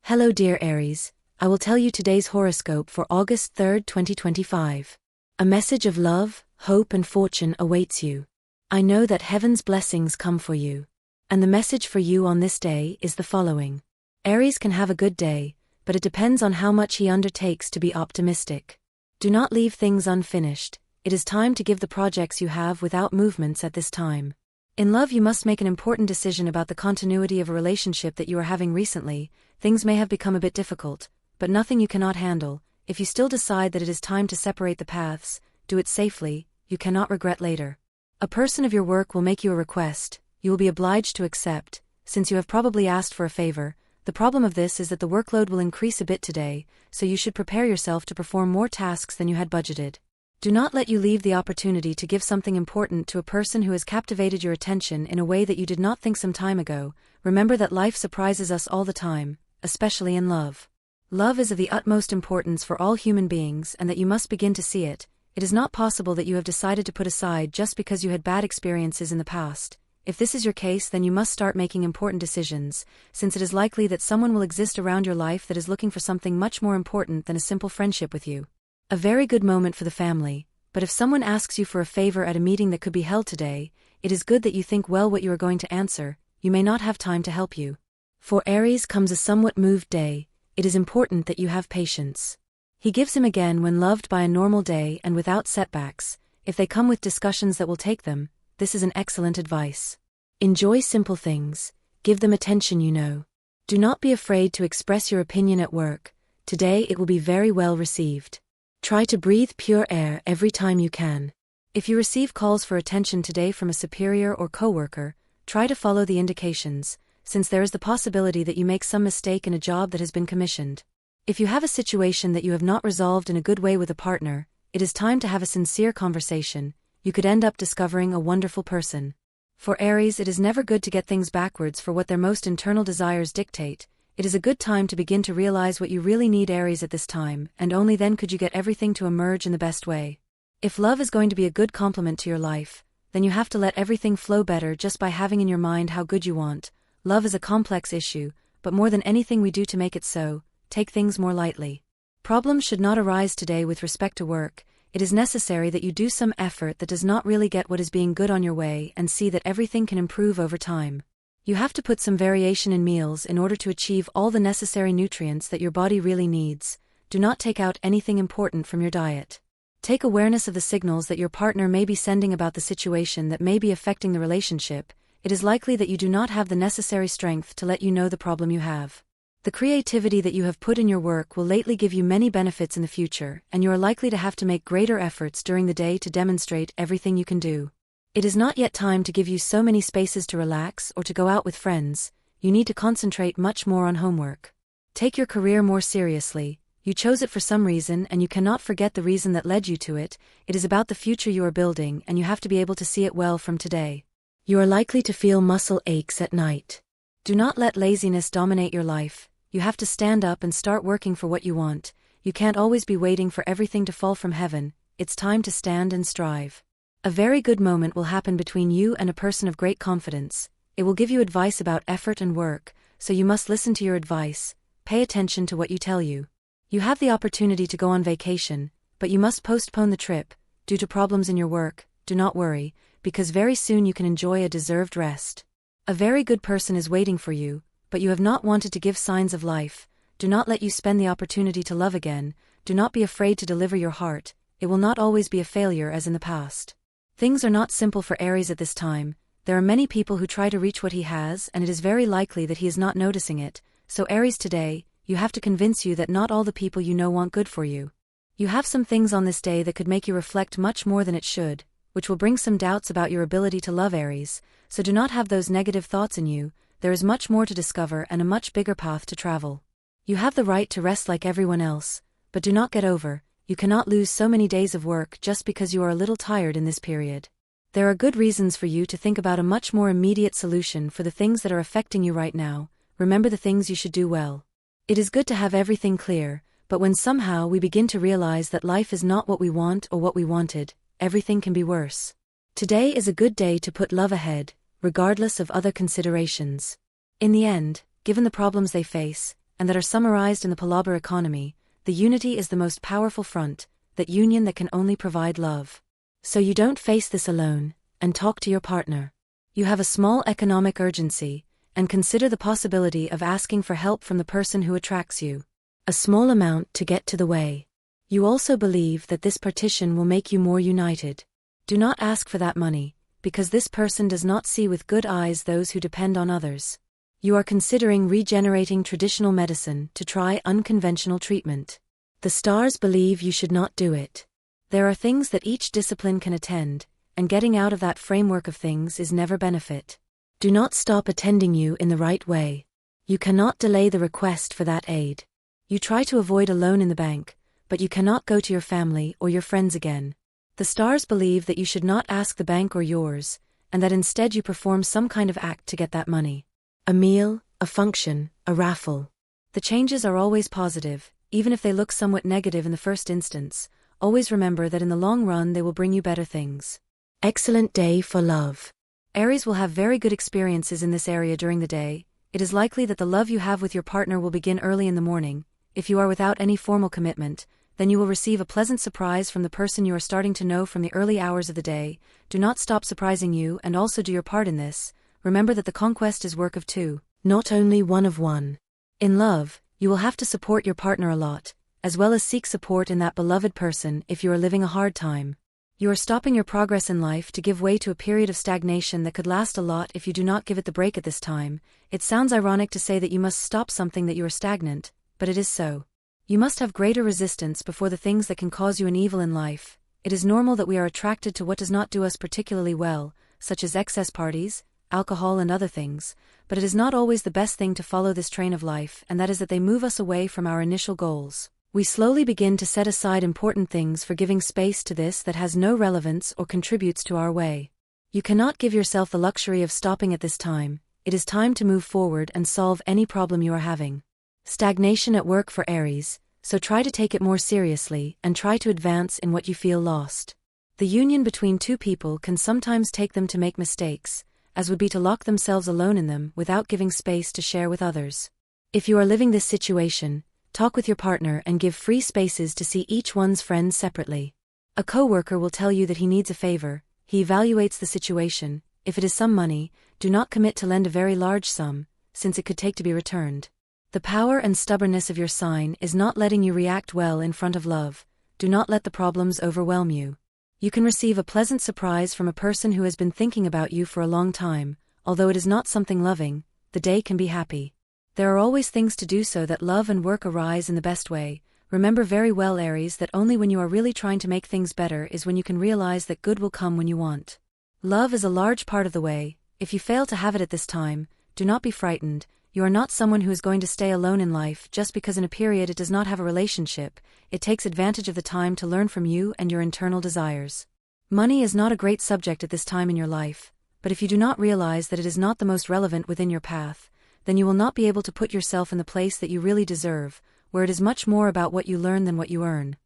Hello dear Aries, I will tell you today's horoscope for August 3rd, 2025. A message of love, hope and fortune awaits you. I know that heaven's blessings come for you. And the message for you on this day is the following. Aries can have a good day, but it depends on how much he undertakes to be optimistic. Do not leave things unfinished. It is time to give the projects you have without movements at this time. In love, you must make an important decision about the continuity of a relationship that you are having recently. Things may have become a bit difficult, but nothing you cannot handle. If you still decide that it is time to separate the paths, do it safely, you cannot regret later. A person of your work will make you a request, you will be obliged to accept, since you have probably asked for a favor. The problem of this is that the workload will increase a bit today, so you should prepare yourself to perform more tasks than you had budgeted. Do not let you leave the opportunity to give something important to a person who has captivated your attention in a way that you did not think some time ago. Remember that life surprises us all the time, especially in love. Love is of the utmost importance for all human beings, and that you must begin to see it. It is not possible that you have decided to put aside just because you had bad experiences in the past. If this is your case, then you must start making important decisions, since it is likely that someone will exist around your life that is looking for something much more important than a simple friendship with you. A very good moment for the family, but if someone asks you for a favor at a meeting that could be held today, it is good that you think well what you are going to answer. You may not have time to help you. For Aries comes a somewhat moved day. It is important that you have patience. He gives him again when loved by a normal day and without setbacks. If they come with discussions that will take them, this is an excellent advice. Enjoy simple things, give them attention. Do not be afraid to express your opinion at work. Today it will be very well received. Try to breathe pure air every time you can. If you receive calls for attention today from a superior or coworker, try to follow the indications, since there is the possibility that you make some mistake in a job that has been commissioned. If you have a situation that you have not resolved in a good way with a partner, it is time to have a sincere conversation. You could end up discovering a wonderful person. For Aries, it is never good to get things backwards for what their most internal desires dictate. It is a good time to begin to realize what you really need, Aries, at this time, and only then could you get everything to emerge in the best way. If love is going to be a good complement to your life, then you have to let everything flow better just by having in your mind how good you want. Love is a complex issue, but more than anything we do to make it so, take things more lightly. Problems should not arise today with respect to work. It is necessary that you do some effort that does not really get what is being good on your way and see that everything can improve over time. You have to put some variation in meals in order to achieve all the necessary nutrients that your body really needs. Do not take out anything important from your diet. Take awareness of the signals that your partner may be sending about the situation that may be affecting the relationship. It is likely that you do not have the necessary strength to let you know the problem you have. The creativity that you have put in your work will lately give you many benefits in the future, and you are likely to have to make greater efforts during the day to demonstrate everything you can do. It is not yet time to give you so many spaces to relax or to go out with friends. You need to concentrate much more on homework. Take your career more seriously. You chose it for some reason and you cannot forget the reason that led you to it. It is about the future you are building and you have to be able to see it well from today. You are likely to feel muscle aches at night. Do not let laziness dominate your life. You have to stand up and start working for what you want. You can't always be waiting for everything to fall from heaven. It's time to stand and strive. A very good moment will happen between you and a person of great confidence. It will give you advice about effort and work, so you must listen to your advice. Pay attention to what you tell you. You have the opportunity to go on vacation, but you must postpone the trip, due to problems in your work. Do not worry, because very soon you can enjoy a deserved rest. A very good person is waiting for you, but you have not wanted to give signs of life. Do not let you spend the opportunity to love again. Do not be afraid to deliver your heart. It will not always be a failure as in the past. Things are not simple for Aries at this time. There are many people who try to reach what he has, and it is very likely that he is not noticing it. So Aries, today, you have to convince you that not all the people you know want good for you. You have some things on this day that could make you reflect much more than it should, which will bring some doubts about your ability to love, Aries. So do not have those negative thoughts in you. There is much more to discover and a much bigger path to travel. You have the right to rest like everyone else, but do not get over. You cannot lose so many days of work just because you are a little tired in this period. There are good reasons for you to think about a much more immediate solution for the things that are affecting you right now. Remember the things you should do well. It is good to have everything clear, but when somehow we begin to realize that life is not what we want or what we wanted, everything can be worse. Today is a good day to put love ahead, regardless of other considerations. In the end, given the problems they face, and that are summarized in the Palaber economy. The unity is the most powerful front, that union that can only provide love. So you don't face this alone, and talk to your partner. You have a small economic urgency, and consider the possibility of asking for help from the person who attracts you. A small amount to get to the way. You also believe that this partition will make you more united. Do not ask for that money, because this person does not see with good eyes those who depend on others. You are considering regenerating traditional medicine to try unconventional treatment. The stars believe you should not do it. There are things that each discipline can attend, and getting out of that framework of things is never benefit. Do not stop attending you in the right way. You cannot delay the request for that aid. You try to avoid a loan in the bank, but you cannot go to your family or your friends again. The stars believe that you should not ask the bank or yours, and that instead you perform some kind of act to get that money. A meal, a function, a raffle. The changes are always positive, even if they look somewhat negative in the first instance. Always remember that in the long run they will bring you better things. Excellent day for love. Aries will have very good experiences in this area during the day. It is likely that the love you have with your partner will begin early in the morning. If you are without any formal commitment, then you will receive a pleasant surprise from the person you are starting to know from the early hours of the day. Do not stop surprising you and also do your part in this. Remember that the conquest is work of two, not only one of one. In love, you will have to support your partner a lot, as well as seek support in that beloved person if you are living a hard time. You are stopping your progress in life to give way to a period of stagnation that could last a lot if you do not give it the break at this time. It sounds ironic to say that you must stop something that you are stagnant, but it is so. You must have greater resistance before the things that can cause you an evil in life. It is normal that we are attracted to what does not do us particularly well, such as excess parties, alcohol and other things, but it is not always the best thing to follow this train of life, and that is that they move us away from our initial goals. We slowly begin to set aside important things for giving space to this that has no relevance or contributes to our way. You cannot give yourself the luxury of stopping at this time. It is time to move forward and solve any problem you are having. Stagnation at work for Aries, so try to take it more seriously and try to advance in what you feel lost. The union between two people can sometimes take them to make mistakes, as would be to lock themselves alone in them without giving space to share with others. If you are living this situation, talk with your partner and give free spaces to see each one's friends separately. A coworker will tell you that he needs a favor. He evaluates the situation. If it is some money, do not commit to lend a very large sum, since it could take to be returned. The power and stubbornness of your sign is not letting you react well in front of love. Do not let the problems overwhelm you. You can receive a pleasant surprise from a person who has been thinking about you for a long time. Although it is not something loving, the day can be happy. There are always things to do so that love and work arise in the best way. Remember very well, Aries, that only when you are really trying to make things better is when you can realize that good will come when you want. Love is a large part of the way. If you fail to have it at this time, do not be frightened. You are not someone who is going to stay alone in life just because in a period it does not have a relationship. It takes advantage of the time to learn from you and your internal desires. Money is not a great subject at this time in your life, but if you do not realize that it is not the most relevant within your path, then you will not be able to put yourself in the place that you really deserve, where it is much more about what you learn than what you earn.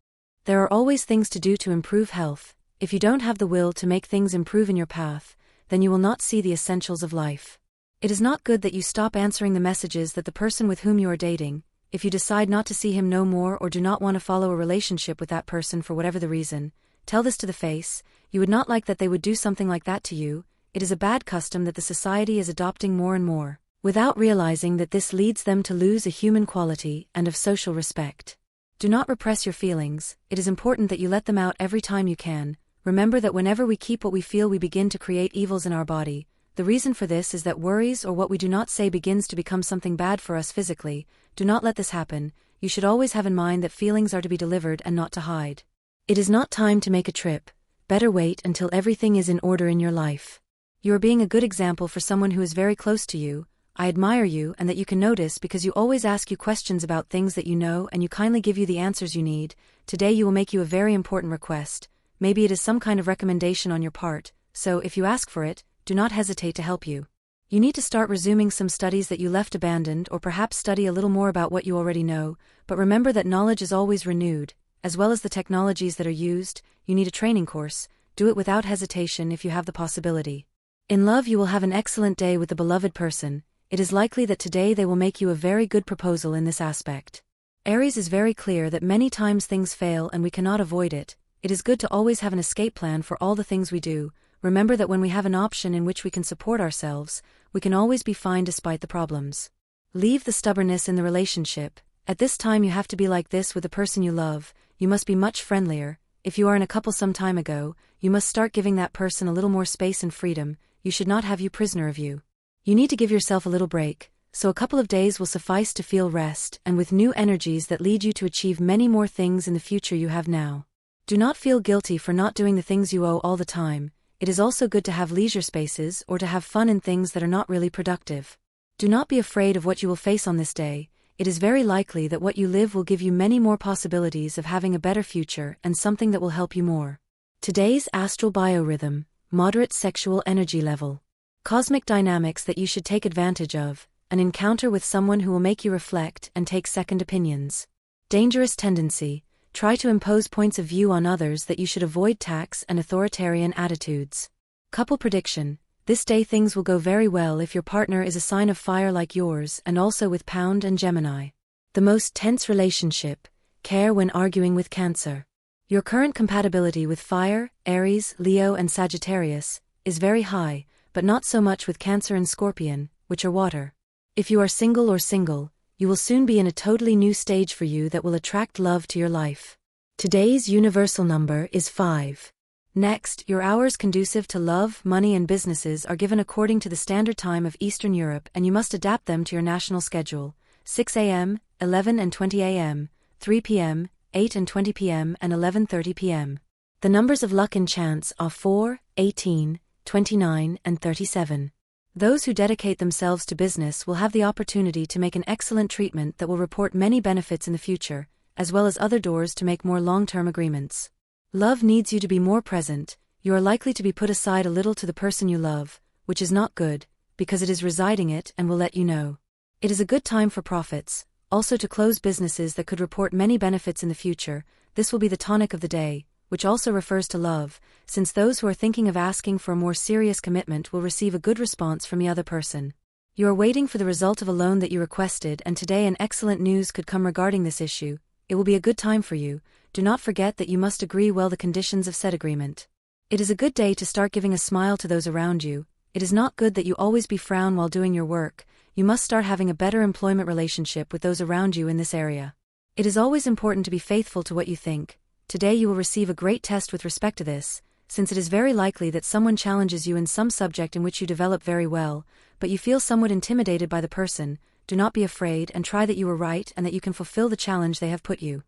There are always things to do to improve health. If you don't have the will to make things improve in your path, then you will not see the essentials of life. It is not good that you stop answering the messages that the person with whom you are dating. If you decide not to see him no more or do not want to follow a relationship with that person for whatever the reason, tell this to the face. You would not like that they would do something like that to you. It is a bad custom that the society is adopting more and more, without realizing that this leads them to lose a human quality and of social respect. Do not repress your feelings. It is important that you let them out every time you can. Remember that whenever we keep what we feel, we begin to create evils in our body. The reason for this is that worries or what we do not say begins to become something bad for us physically. Do not let this happen. You should always have in mind that feelings are to be delivered and not to hide. It is not time to make a trip. Better wait until everything is in order in your life. You are being a good example for someone who is very close to you. I admire you and that you can notice because you always ask you questions about things that you know and you kindly give you the answers you need. Today you will make you a very important request. Maybe it is some kind of recommendation on your part, so if you ask for it, do not hesitate to help you. You need to start resuming some studies that you left abandoned or perhaps study a little more about what you already know, but remember that knowledge is always renewed, as well as the technologies that are used. You need a training course. Do it without hesitation if you have the possibility. In love you will have an excellent day with the beloved person. it is likely that today they will make you a very good proposal in this aspect. Aries is very clear that many times things fail and we cannot avoid it. It is good to always have an escape plan for all the things we do. Remember that when we have an option in which we can support ourselves, we can always be fine despite the problems. Leave the stubbornness in the relationship. At this time you have to be like this with the person you love. You must be much friendlier. If you are in a couple some time ago, you must start giving that person a little more space and freedom. You should not have you prisoner of you. You need to give yourself a little break, so a couple of days will suffice to feel rest and with new energies that lead you to achieve many more things in the future you have now. Do not feel guilty for not doing the things you owe all the time. It is also good to have leisure spaces or to have fun in things that are not really productive. Do not be afraid of what you will face on this day. It is very likely that what you live will give you many more possibilities of having a better future and something that will help you more. Today's astral biorhythm, moderate sexual energy level. Cosmic dynamics that you should take advantage of, an encounter with someone who will make you reflect and take second opinions. Dangerous tendency, try to impose points of view on others that you should avoid tax and authoritarian attitudes. Couple prediction. This day things will go very well if your partner is a sign of fire like yours and also with Pound and Gemini. The most tense relationship, care when arguing with Cancer. Your current compatibility with Fire, Aries, Leo and Sagittarius, is very high, but not so much with Cancer and Scorpion, which are water. If you are single, you will soon be in a totally new stage for you that will attract love to your life. Today's universal number is 5. Next, your hours conducive to love, money and businesses are given according to the standard time of Eastern Europe and you must adapt them to your national schedule. 6 a.m., 11 and 20 a.m., 3 p.m., 8 and 20 p.m. and 11:30 p.m. The numbers of luck and chance are 4, 18, 29 and 37. Those who dedicate themselves to business will have the opportunity to make an excellent treatment that will report many benefits in the future, as well as other doors to make more long-term agreements. Love needs you to be more present. You are likely to be put aside a little to the person you love, which is not good, because it is residing it and will let you know. It is a good time for profits, also to close businesses that could report many benefits in the future. This will be the tonic of the day, which also refers to love, since those who are thinking of asking for a more serious commitment will receive a good response from the other person. You are waiting for the result of a loan that you requested and today an excellent news could come regarding this issue. It will be a good time for you. Do not forget that you must agree well the conditions of said agreement. It is a good day to start giving a smile to those around you. It is not good that you always be frown while doing your work. You must start having a better employment relationship with those around you in this area. It is always important to be faithful to what you think. Today you will receive a great test with respect to this, since it is very likely that someone challenges you in some subject in which you develop very well, but you feel somewhat intimidated by the person. Do not be afraid and try that you are right and that you can fulfill the challenge they have put you.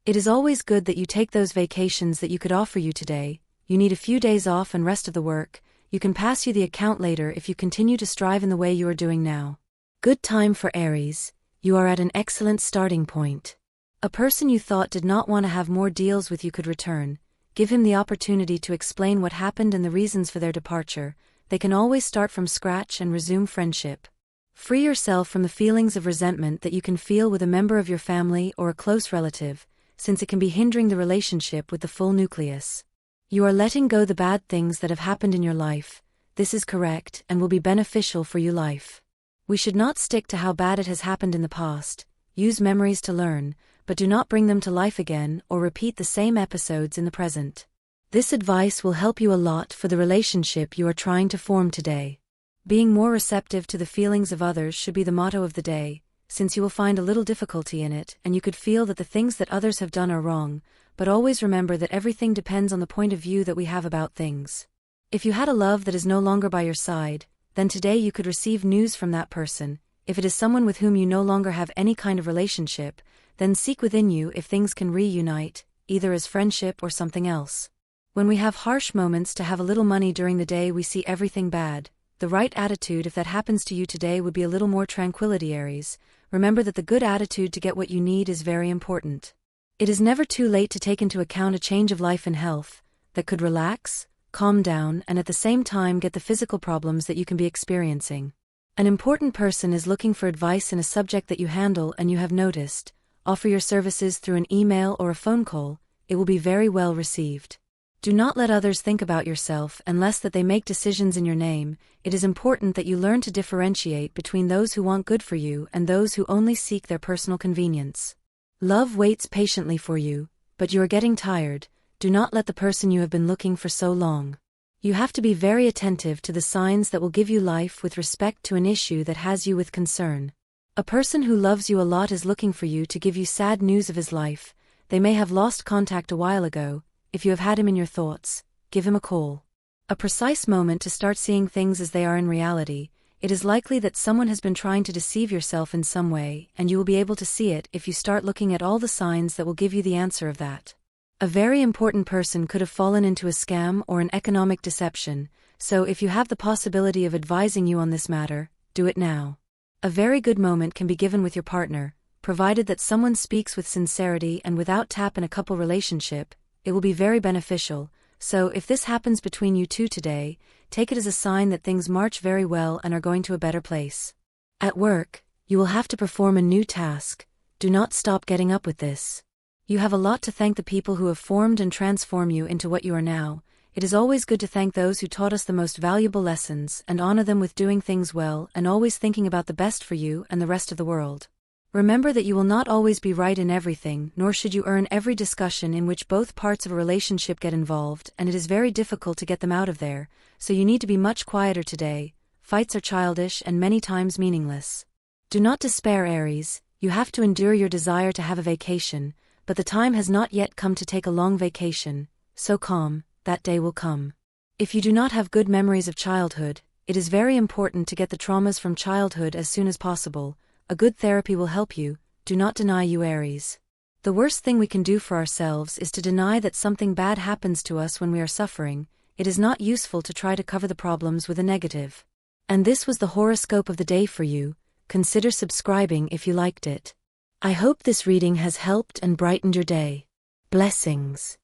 It is always good that you take those vacations that you could offer you today. You need a few days off and rest of the work. You can pass you the account later if you continue to strive in the way you are doing now. Good time for Aries. You are at an excellent starting point. A person you thought did not want to have more deals with you could return. Give him the opportunity to explain what happened and the reasons for their departure. They can always start from scratch and resume friendship. Free yourself from the feelings of resentment that you can feel with a member of your family or a close relative, since it can be hindering the relationship with the full nucleus. You are letting go the bad things that have happened in your life. This is correct and will be beneficial for your life. We should not stick to how bad it has happened in the past. Use memories to learn, but do not bring them to life again or repeat the same episodes in the present. This advice will help you a lot for the relationship you are trying to form today. Being more receptive to the feelings of others should be the motto of the day, since you will find a little difficulty in it and you could feel that the things that others have done are wrong, but always remember that everything depends on the point of view that we have about things. If you had a love that is no longer by your side, then today you could receive news from that person. If it is someone with whom you no longer have any kind of relationship, then seek within you if things can reunite, either as friendship or something else. When we have harsh moments to have a little money during the day, we see everything bad. The right attitude if that happens to you today would be a little more tranquility, Aries. Remember that the good attitude to get what you need is very important. It is never too late to take into account a change of life and health that could relax, calm down and at the same time get the physical problems that you can be experiencing. An important person is looking for advice in a subject that you handle and you have noticed. Offer your services through an email or a phone call. It will be very well received. Do not let others think about yourself unless that they make decisions in your name. It is important that you learn to differentiate between those who want good for you and those who only seek their personal convenience. Love waits patiently for you, but you are getting tired. Do not let the person you have been looking for so long. You have to be very attentive to the signs that will give you life with respect to an issue that has you with concern. A person who loves you a lot is looking for you to give you sad news of his life. They may have lost contact a while ago. If you have had him in your thoughts, give him a call. A precise moment to start seeing things as they are in reality. It is likely that someone has been trying to deceive yourself in some way, and you will be able to see it if you start looking at all the signs that will give you the answer of that. A very important person could have fallen into a scam or an economic deception, so if you have the possibility of advising you on this matter, do it now. A very good moment can be given with your partner, provided that someone speaks with sincerity and without tap in a couple relationship. It will be very beneficial, so if this happens between you two today, take it as a sign that things march very well and are going to a better place. At work, you will have to perform a new task. Do not stop getting up with this. You have a lot to thank the people who have formed and transformed you into what you are now. It is always good to thank those who taught us the most valuable lessons and honor them with doing things well and always thinking about the best for you and the rest of the world. Remember that you will not always be right in everything, nor should you earn every discussion in which both parts of a relationship get involved, and it is very difficult to get them out of there, so you need to be much quieter today. Fights are childish and many times meaningless. Do not despair, Aries. You have to endure your desire to have a vacation, but the time has not yet come to take a long vacation, so calm, that day will come. If you do not have good memories of childhood, it is very important to get the traumas from childhood as soon as possible. A good therapy will help you. Do not deny, you Aries. The worst thing we can do for ourselves is to deny that something bad happens to us when we are suffering. It is not useful to try to cover the problems with a negative. And this was the horoscope of the day for you. Consider subscribing if you liked it. I hope this reading has helped and brightened your day. Blessings.